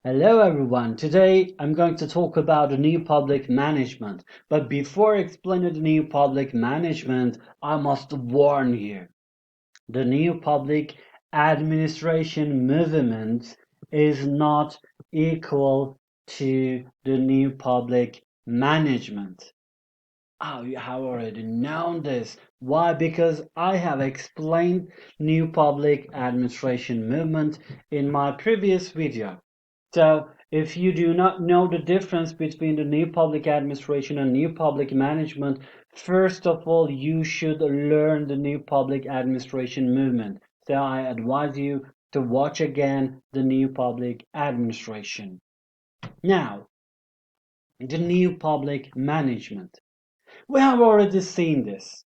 Hello everyone, today I'm going to talk about the new public management. But before explaining the new public management, I must warn you. The new public administration movement is not equal to the new public management. Oh, you have already known this. Why? Because I have explained new public administration movement in my previous video. So if you do not know the difference between the new public administration and new public management, first of all, you should learn the new public administration movement. So I advise you to watch again the new public administration. Now, the new public management. We have already seen this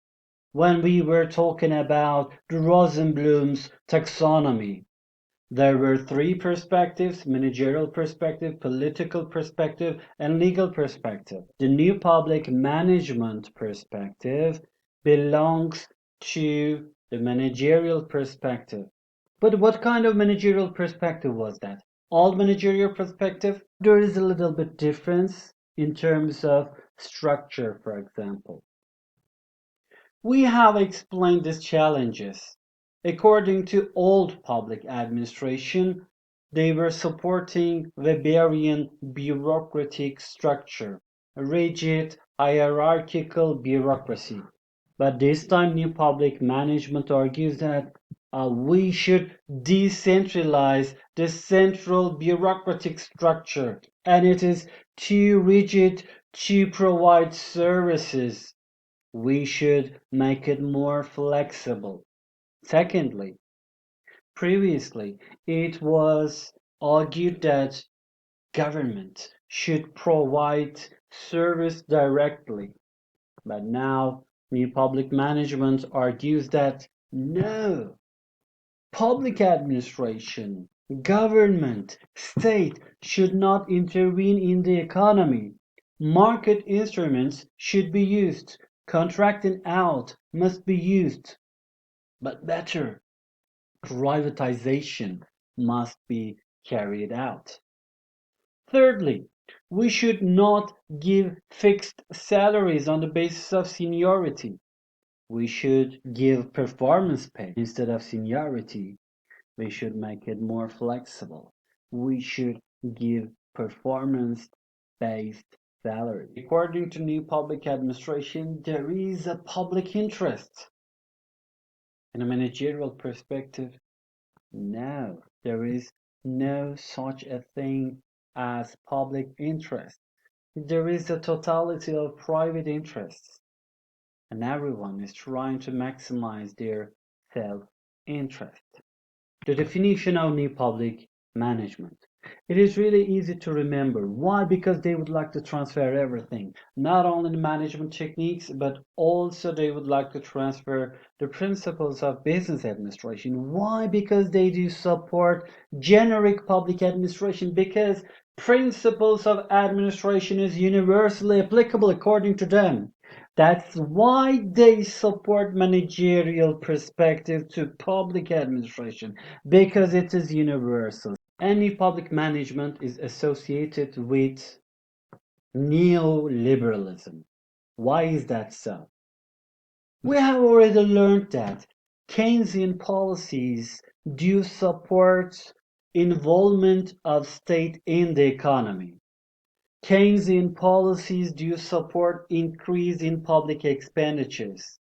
when we were talking about the Rosenblum's taxonomy. There were three perspectives: managerial perspective, political perspective, and legal perspective. The new public management perspective belongs to the managerial perspective. But what kind of managerial perspective was that? All managerial perspective? There is a little bit difference in terms of structure, for example. We have explained these challenges. According to old public administration, they were supporting Weberian bureaucratic structure, a rigid hierarchical bureaucracy. But this time, new public management argues that we should decentralize the central bureaucratic structure, and it is too rigid to provide services. We should make it more flexible. Secondly, previously it was argued that government should provide service directly, but now new public management argues that no, public administration, government, state should not intervene in the economy. Market instruments should be used. Contracting out must be used. But better, privatization must be carried out. Thirdly, we should not give fixed salaries on the basis of seniority. We should give performance pay instead of seniority. We should make it more flexible. We should give performance-based salary. According to new public administration, there is a public interest. In a managerial perspective, no, there is no such a thing as public interest. There is a totality of private interests, and everyone is trying to maximize their self-interest. The definition of new public management. It is really easy to remember. Why? Because they would like to transfer everything. Not only the management techniques, but also they would like to transfer the principles of business administration. Why? Because they do support generic public administration, because principles of administration is universally applicable according to them. That's why they support managerial perspective to public administration, because it is universal. Any public management is associated with neoliberalism. Why is that so? We have already learned that Keynesian policies do support involvement of state in the economy. Keynesian policies do support increase in public expenditures.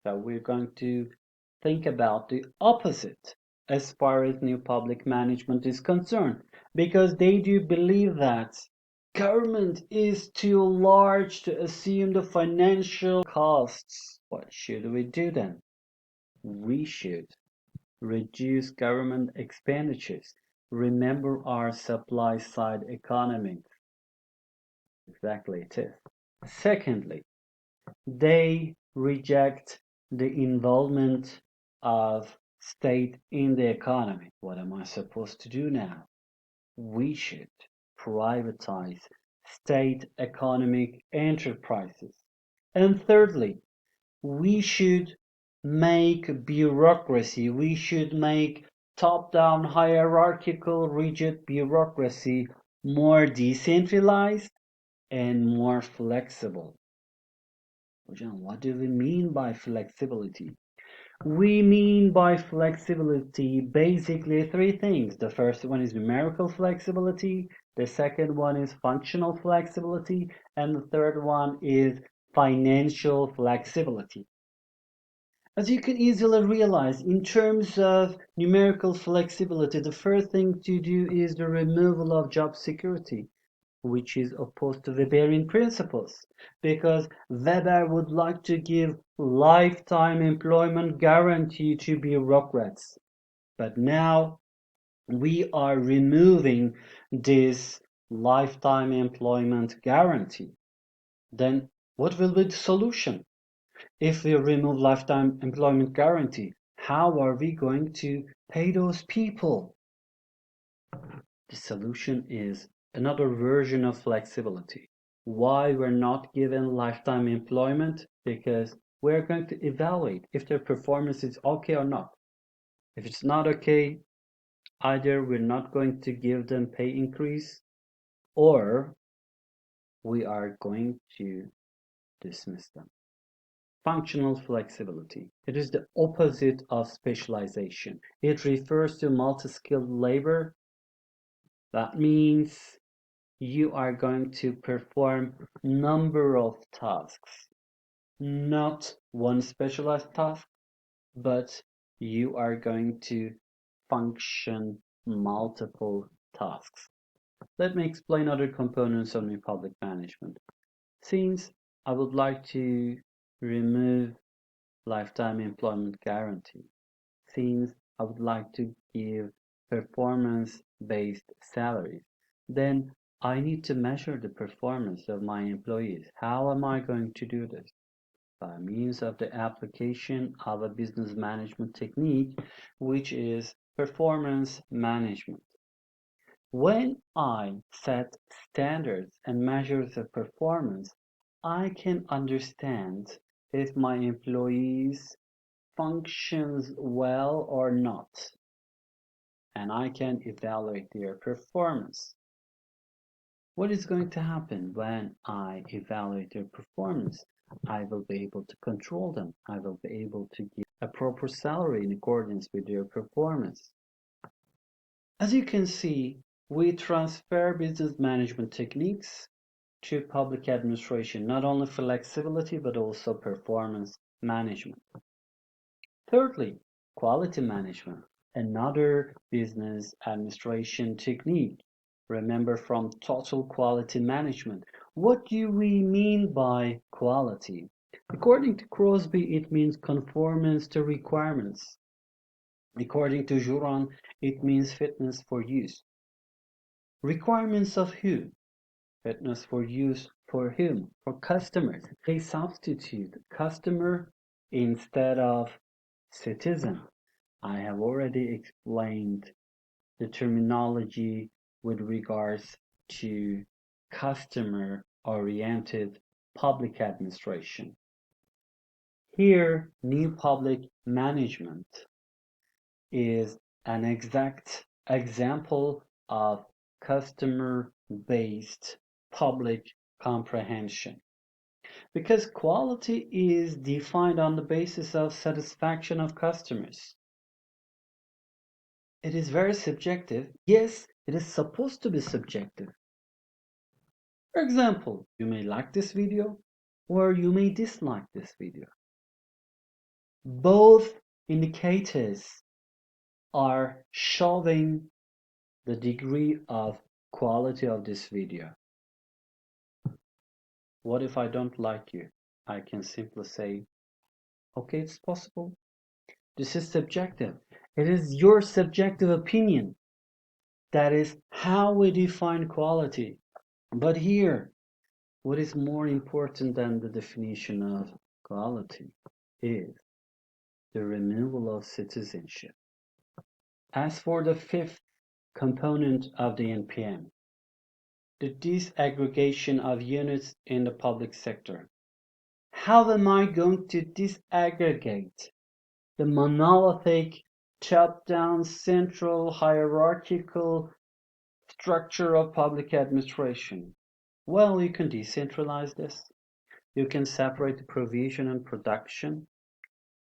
So we're going to think about the opposite as far as new public management is concerned, because they do believe that government is too large to assume the financial costs. What should we do then? We should reduce government expenditures. Remember our supply side economy. Exactly it is. Secondly, they reject the involvement of state in the economy. What am I supposed to do now? We should privatize state economic enterprises. And thirdly, we should make bureaucracy, we should make top-down hierarchical rigid bureaucracy more decentralized and more flexible. Hocam, what do we mean by flexibility? We mean by flexibility basically three things. The first one is numerical flexibility, the second one is functional flexibility, and the third one is financial flexibility. As you can easily realize, in terms of numerical flexibility, the first thing to do is the removal of job security, which is opposed to Weberian principles, because Weber would like to give lifetime employment guarantee to bureaucrats. But now we are removing this lifetime employment guarantee. Then what will be the solution? If we remove lifetime employment guarantee, how are we going to pay those people? The solution is another version of flexibility. Why we're not given lifetime employment? Because we're going to evaluate if their performance is okay or not. If it's not okay, either we're not going to give them pay increase or we are going to dismiss them. Functional flexibility. It is the opposite of specialization. It refers to multi-skilled labor. That means you are going to perform number of tasks, not one specialized task, but you are going to function multiple tasks. Let me explain other components of new public management. Since I would like to remove lifetime employment guarantee, since I would like to give performance-based salaries, then I need to measure the performance of my employees. How am I going to do this? By means of the application of a business management technique, which is performance management. When I set standards and measures the performance, I can understand if my employees functions well or not, and I can evaluate their performance. What is going to happen when I evaluate their performance? I will be able to control them. I will be able to give a proper salary in accordance with their performance. As you can see, we transfer business management techniques to public administration, not only flexibility, but also performance management. Thirdly, quality management, another business administration technique. Remember from total quality management. What do we mean by quality? According to Crosby, it means conformance to requirements. According to Juran, it means fitness for use. Requirements of who? Fitness for use for whom? For customers. They substitute customer instead of citizen. I have already explained the terminology with regards to customer-oriented public administration. Here, new public management is an exact example of customer-based public comprehension. Because quality is defined on the basis of satisfaction of customers. It is very subjective. Yes, it is supposed to be subjective. For example, you may like this video or you may dislike this video. Both indicators are showing the degree of quality of this video. What if I don't like you? I can simply say, okay, it's possible. This is subjective. It is your subjective opinion. That is how we define quality. But here, what is more important than the definition of quality is the removal of citizenship. As for the fifth component of the NPM, the disaggregation of units in the public sector. How am I going to disaggregate the monolithic top-down central hierarchical structure of public administration? Well, you can decentralize this. You can separate the provision and production,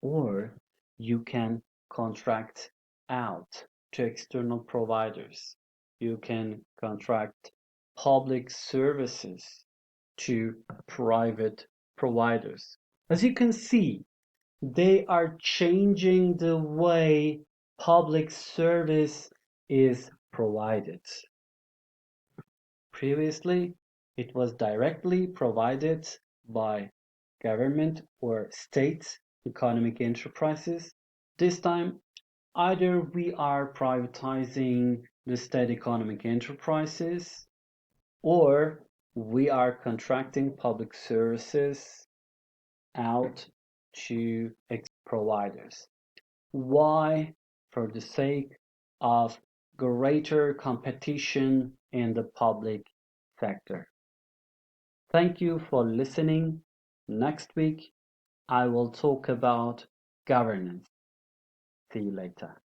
or you can contract out to external providers. You can contract public services to private providers. As you can see, they are changing the way public service is provided. Previously, it was directly provided by government or state economic enterprises. This time, either we are privatizing the state economic enterprises or we are contracting public services out to providers. Why? For the sake of greater competition in the public sector. Thank you for listening. Next week, I will talk about governance. See you later.